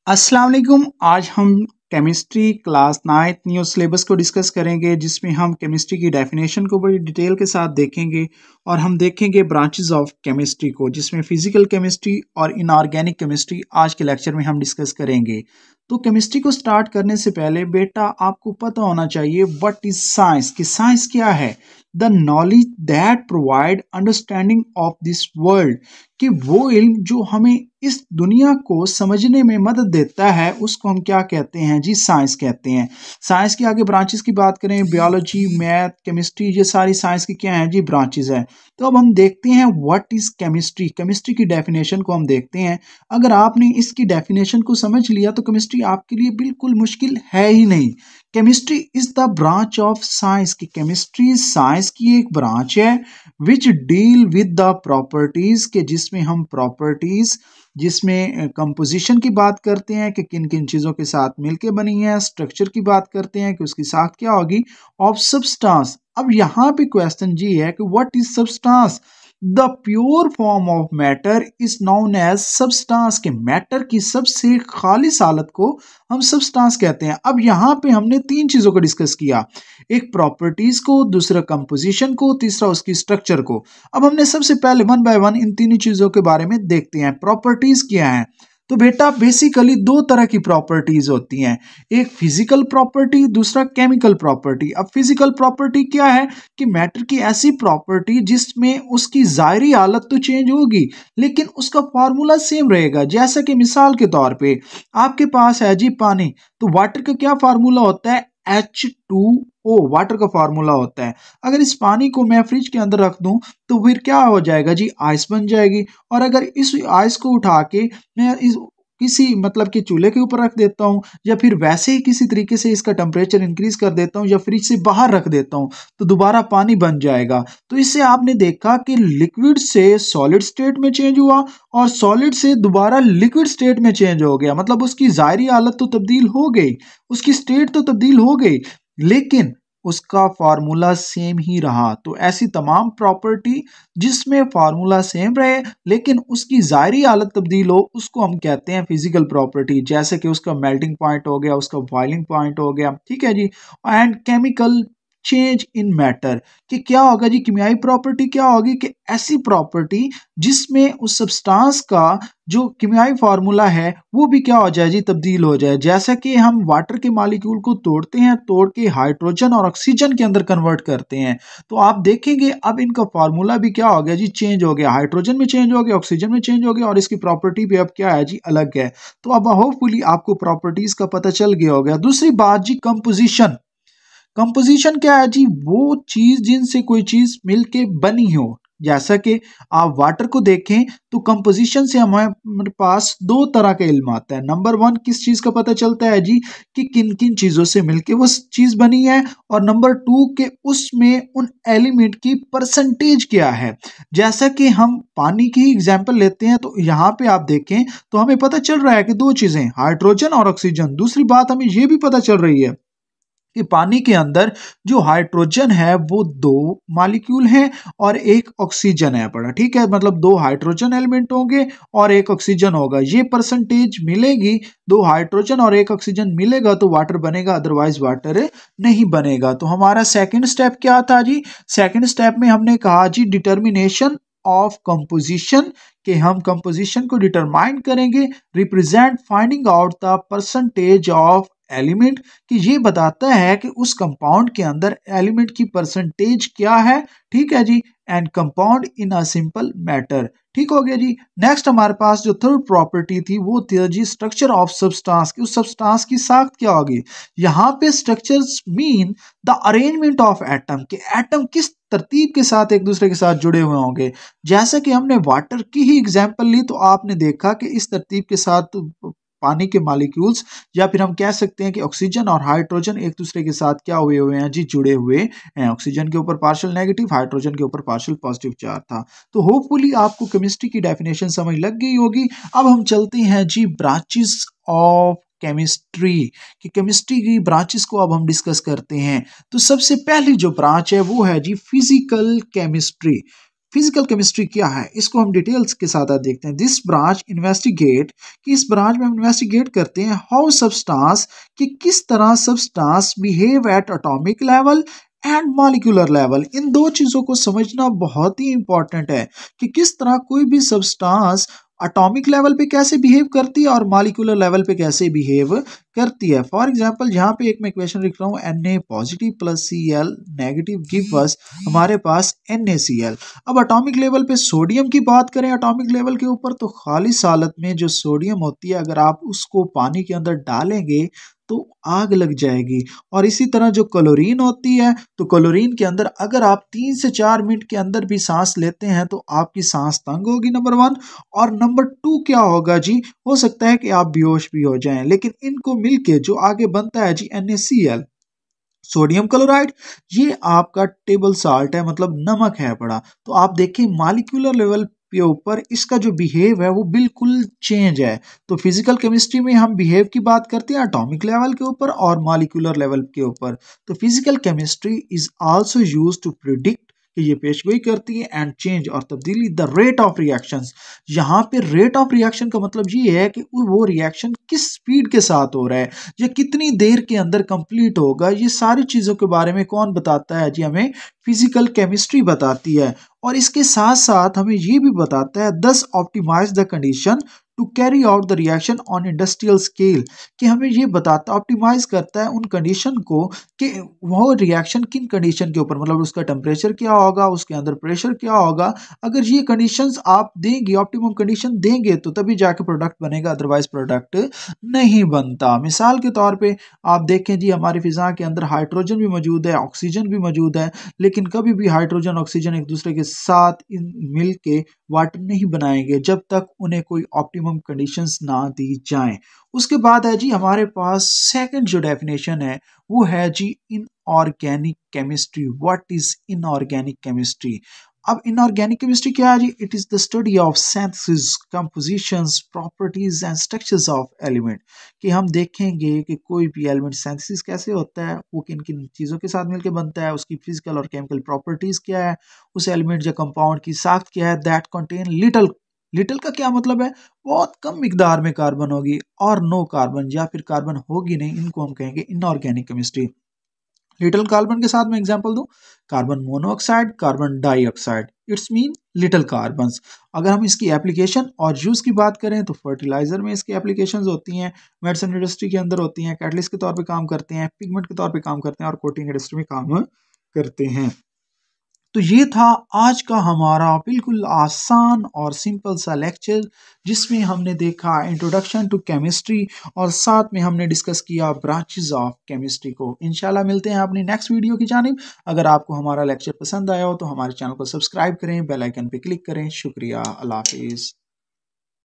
अस्सलाम वालेकुम। आज हम chemistry class 9th new syllabus को डिस्कस करेंगे, जिसमें हम केमिस्ट्री की डेफिनेशन को बड़ी डिटेल के साथ देखेंगे और हम देखेंगे ब्रांचेस ऑफ केमिस्ट्री को, जिसमें फिजिकल केमिस्ट्री और इनऑर्गेनिक केमिस्ट्री आज के लेक्चर में हम डिस्कस करेंगे। तो केमिस्ट्री को स्टार्ट करने से पहले बेटा आपको पता होना चाहिए व्हाट इज साइंस, कि साइंस क्या है। The knowledge that provide understanding of this world, कि वो इल्म जो हमें इस दुनिया को समझने में मदद देता है उसको हम क्या कहते हैं जी, साइंस कहते हैं। साइंस के आगे ब्रांचेस की बात करें, बायोलॉजी, मैथ, केमिस्ट्री, ये सारी साइंस की क्या हैं जी, ब्रांचेस हैं। तो अब हम देखते हैं व्हाट इज केमिस्ट्री। केमिस्ट्री की डेफिनेशन को हम देखते हैं। अगर आपने इसकी डेफिनेशन को समझ लिया तो केमिस्ट्री आपके लिए बिल्कुल मुश्किल है ही नहीं। Chemistry is the branch of science, की केमिस्ट्री साइंस की एक ब्रांच है which deal with the properties, के जिसमें हम प्रॉपर्टीज, जिसमें कंपोजिशन की बात करते हैं कि किन किन चीज़ों के साथ मिलके बनी है, स्ट्रक्चर की बात करते हैं कि उसकी साथ क्या होगी, ऑफ सब्सटेंस। अब यहाँ पे क्वेश्चन जी है कि what is substance. The pure form of matter is known as substance, के मैटर की सबसे खालिस हालत को हम सब्सटेंस कहते हैं। अब यहाँ पे हमने तीन चीज़ों को डिस्कस किया, एक प्रॉपर्टीज को, दूसरा कंपोजिशन को, तीसरा उसकी स्ट्रक्चर को। अब हमने सबसे पहले वन बाय वन इन तीनों चीजों के बारे में देखते हैं। प्रॉपर्टीज क्या है, तो बेटा बेसिकली दो तरह की प्रॉपर्टीज होती हैं, एक फिजिकल प्रॉपर्टी, दूसरा केमिकल प्रॉपर्टी। अब फिजिकल प्रॉपर्टी क्या है, कि मैटर की ऐसी प्रॉपर्टी जिसमें उसकी ज़ाहिरी हालत तो चेंज होगी लेकिन उसका फार्मूला सेम रहेगा। जैसा कि मिसाल के तौर पे आपके पास है जी पानी, तो वाटर का क्या फार्मूला होता है, H2O, वाटर का फार्मूला होता है। अगर इस पानी को मैं फ्रिज के अंदर रख दूं तो फिर क्या हो जाएगा जी, आइस बन जाएगी। और अगर इस आइस को उठा के मैं इस किसी मतलब कि चूल्हे के ऊपर रख देता हूं, या फिर वैसे ही किसी तरीके से इसका टेम्परेचर इंक्रीज कर देता हूं या फ्रिज से बाहर रख देता हूं, तो दोबारा पानी बन जाएगा। तो इससे आपने देखा कि लिक्विड से सॉलिड स्टेट में चेंज हुआ और सॉलिड से दोबारा लिक्विड स्टेट में चेंज हो गया। मतलब उसकी ज़ाहिरी हालत तो तब्दील हो गई, उसकी स्टेट तो तब्दील हो गई, लेकिन उसका फार्मूला सेम ही रहा। तो ऐसी तमाम प्रॉपर्टी जिसमें फार्मूला सेम रहे लेकिन उसकी ज़ाहिरी हालत तब्दील हो, उसको हम कहते हैं फिजिकल प्रॉपर्टी। जैसे कि उसका मेल्टिंग पॉइंट हो गया, उसका बॉइलिंग पॉइंट हो गया, ठीक है जी। And chemical change in matter, कि क्या होगा जी, किमियाई प्रॉपर्टी क्या होगी, कि ऐसी प्रॉपर्टी जिसमें उस सब्सटेंस का जो किमियाई फार्मूला है वो भी क्या हो जाए जी, तब्दील हो जाए। जैसा कि हम वाटर के मॉलिक्यूल को तोड़ते हैं, तोड़ के हाइड्रोजन और ऑक्सीजन के अंदर कन्वर्ट करते हैं, तो आप देखेंगे अब इनका फार्मूला भी क्या हो गया जी, चेंज हो गया। हाइड्रोजन में चेंज हो गया, ऑक्सीजन में चेंज हो गया, और इसकी प्रॉपर्टी भी अब क्या है जी, अलग है। तो अब होपफुली आपको प्रॉपर्टीज का पता चल गया होगा। दूसरी बात जी, कंपोजिशन। कंपोजिशन क्या है जी, वो चीज जिनसे कोई चीज मिलके बनी हो। जैसा कि आप वाटर को देखें तो कंपोजिशन से हमारे पास दो तरह का इल्म आता है। नंबर वन, किस चीज का पता चलता है जी, कि किन किन चीजों से मिलके वो चीज बनी है, और नंबर टू के उसमें उन एलिमेंट की परसेंटेज क्या है। जैसा कि हम पानी की एग्जांपल लेते हैं, तो यहाँ पे आप देखें तो हमें पता चल रहा है कि दो चीजें, हाइड्रोजन और ऑक्सीजन। दूसरी बात हमें यह भी पता चल रही है कि पानी के अंदर जो हाइड्रोजन है वो दो मॉलिक्यूल हैं और एक ऑक्सीजन है पड़ा, ठीक है। मतलब दो हाइड्रोजन एलिमेंट होंगे और एक ऑक्सीजन होगा। ये परसेंटेज मिलेगी, दो हाइड्रोजन और एक ऑक्सीजन मिलेगा तो वाटर बनेगा, अदरवाइज वाटर नहीं बनेगा। तो हमारा सेकंड स्टेप क्या था जी, सेकंड स्टेप में हमने कहा जी डिटर्मिनेशन ऑफ कंपोजिशन, कि हम कंपोजिशन को डिटरमाइन करेंगे, represent finding out the percentage of element, कि ये बताता है कि उस कंपाउंड के अंदर एलिमेंट की परसेंटेज क्या है, ठीक है जी। And compound in a simple matter, ठीक हो गया जी। नेक्स्ट हमारे पास जो थर्ड प्रॉपर्टी थी वो थी जी स्ट्रक्चर ऑफ सब्सटेंस, कि उस सब्सटेंस की साख्त क्या होगी। यहाँ पे structures mean the arrangement of atom, के एटम किस तरतीब के साथ एक दूसरे के साथ जुड़े हुए होंगे। जैसा कि हमने वाटर की ही एग्जांपल ली तो आपने देखा कि इस तरतीब के साथ पानी के मॉलिक्यूल्स, या फिर हम कह सकते हैं कि ऑक्सीजन और हाइड्रोजन एक दूसरे के साथ क्या हुए हुए हैं जी, जुड़े हुए हैं। ऑक्सीजन के ऊपर पार्शियल नेगेटिव, हाइड्रोजन के ऊपर पार्शियल पॉजिटिव चार्ज था। तो होपफुली आपको केमिस्ट्री की डेफिनेशन समझ लग गई होगी। अब हम चलते हैं जी ब्रांचेस ऑफ केमिस्ट्री, कि केमिस्ट्री की ब्रांचेस को अब हम डिस्कस करते हैं। तो सबसे पहली जो ब्रांच है वो है जी फिजिकल केमिस्ट्री। फिजिकल केमिस्ट्री क्या है इसको हम डिटेल्स के साथ आज देखते हैं। दिस ब्रांच इन्वेस्टिगेट, कि इस ब्रांच में हम इन्वेस्टिगेट करते हैं हाउ सब्सटेंस, कि किस तरह substance behave at atomic level and molecular level. इन दो चीजों को समझना बहुत ही इंपॉर्टेंट है कि किस तरह कोई भी सब्सटेंस एटॉमिक लेवल पे कैसे बिहेव करती है और मॉलिक्यूलर लेवल पे कैसे बिहेव करती है। फॉर एग्जांपल यहाँ पे एक मैं इक्वेशन लिख रहा हूँ Na positive plus Cl negative give us हमारे पास NaCl। अब एटॉमिक लेवल पे सोडियम की बात करें एटॉमिक लेवल के ऊपर, तो खालिस हालत में जो सोडियम होती है अगर आप उसको पानी के अंदर डालेंगे तो आग लग जाएगी। और इसी तरह जो क्लोरीन होती है, तो क्लोरीन के अंदर अगर आप 3 से 4 मिनट के अंदर भी सांस लेते हैं तो आपकी सांस तंग होगी, नंबर 1। और नंबर 2 क्या होगा जी, हो सकता है कि आप बेहोश भी हो जाएं। लेकिन इनको मिलके जो आगे बनता है जी NaCl, सोडियम क्लोराइड, ये आपका टेबल साल्ट है, मतलब नमक है बड़ा। तो आप देखिए मॉलिक्यूलर लेवल के ऊपर इसका जो बिहेव है वो बिल्कुल चेंज है। तो फिजिकल केमिस्ट्री में हम बिहेव की बात करते हैं एटॉमिक लेवल के ऊपर और मॉलिक्यूलर लेवल के ऊपर। तो physical chemistry is also used to predict, कि ये पेशगोई करती है एंड चेंज और तब्दीली द रेट ऑफ रिएक्शंस। यहाँ पे रेट ऑफ रिएक्शन का मतलब ये है कि वो रिएक्शन किस स्पीड के साथ हो रहा है, ये कितनी देर के अंदर कंप्लीट होगा। ये सारी चीज़ों के बारे में कौन बताता है जी, हमें फिजिकल केमिस्ट्री बताती है। और इसके साथ साथ हमें ये भी बताता है thus optimize the condition to carry out the reaction on industrial scale, कि हमें ये बताता ऑप्टिमाइज करता है उन कंडीशन को कि वो रिएक्शन किन कंडीशन के ऊपर, मतलब उसका टेम्परेचर क्या होगा, उसके अंदर प्रेशर क्या होगा। अगर ये कंडीशंस आप देंगे, ऑप्टिमम कंडीशन देंगे, तो तभी जाके प्रोडक्ट बनेगा, अदरवाइज प्रोडक्ट नहीं बनता। मिसाल के तौर पे आप देखें जी, हमारी फिजा के अंदर हाइड्रोजन भी मौजूद है, ऑक्सीजन भी मौजूद है, लेकिन कभी भी हाइड्रोजन ऑक्सीजन एक दूसरे के साथ मिल के वाटर नहीं बनाएंगे जब तक उन्हें कोई ऑप्टिमम कंडीशंस ना दी जाएं। उसके बाद है जी हमारे पास सेकंड जो डेफिनेशन है वो है जी inorganic chemistry. What is inorganic chemistry? अब इनऑर्गेनिक केमिस्ट्री क्या है जी? It is the study of synthesis, compositions, properties and structures of element, कि हम देखेंगे कि कोई भी एलिमेंट सिंथेसिस कैसे होता है, वो किन किन चीज़ों के साथ मिलकर बनता है, उसकी फिजिकल और केमिकल प्रॉपर्टीज क्या है, उस एलिमेंट या कंपाउंड की साख्त क्या है। दैट कंटेन लिटल, लिटल का क्या मतलब है, बहुत कम मिकदार में कार्बन होगी, और नो कार्बन या फिर कार्बन होगी नहीं, इनको हम कहेंगे इनऑर्गेनिक केमिस्ट्री। लिटल कार्बन के साथ मैं एग्जांपल दूं, carbon monoxide, carbon dioxide, it's mean little carbons. अगर हम इसकी एप्लीकेशन और यूज की बात करें तो फर्टिलाइजर में इसकी एप्लीकेशंस होती हैं, मेडिसिन इंडस्ट्री के अंदर होती हैं, कैटलिस्ट के तौर पे काम करते हैं, पिगमेंट के तौर पे काम करते हैं और कोटिंग इंडस्ट्री में काम करते हैं। तो ये था आज का हमारा बिल्कुल आसान और सिंपल सा लेक्चर, जिसमें हमने देखा इंट्रोडक्शन टू केमिस्ट्री और साथ में हमने डिस्कस किया ब्रांचेस ऑफ केमिस्ट्री को। इंशाल्लाह मिलते हैं अपनी नेक्स्ट वीडियो की जानिब। अगर आपको हमारा लेक्चर पसंद आया हो तो हमारे चैनल को सब्सक्राइब करें, बेल आइकन पे क्लिक करें। शुक्रिया, अल्लाह हाफिज़।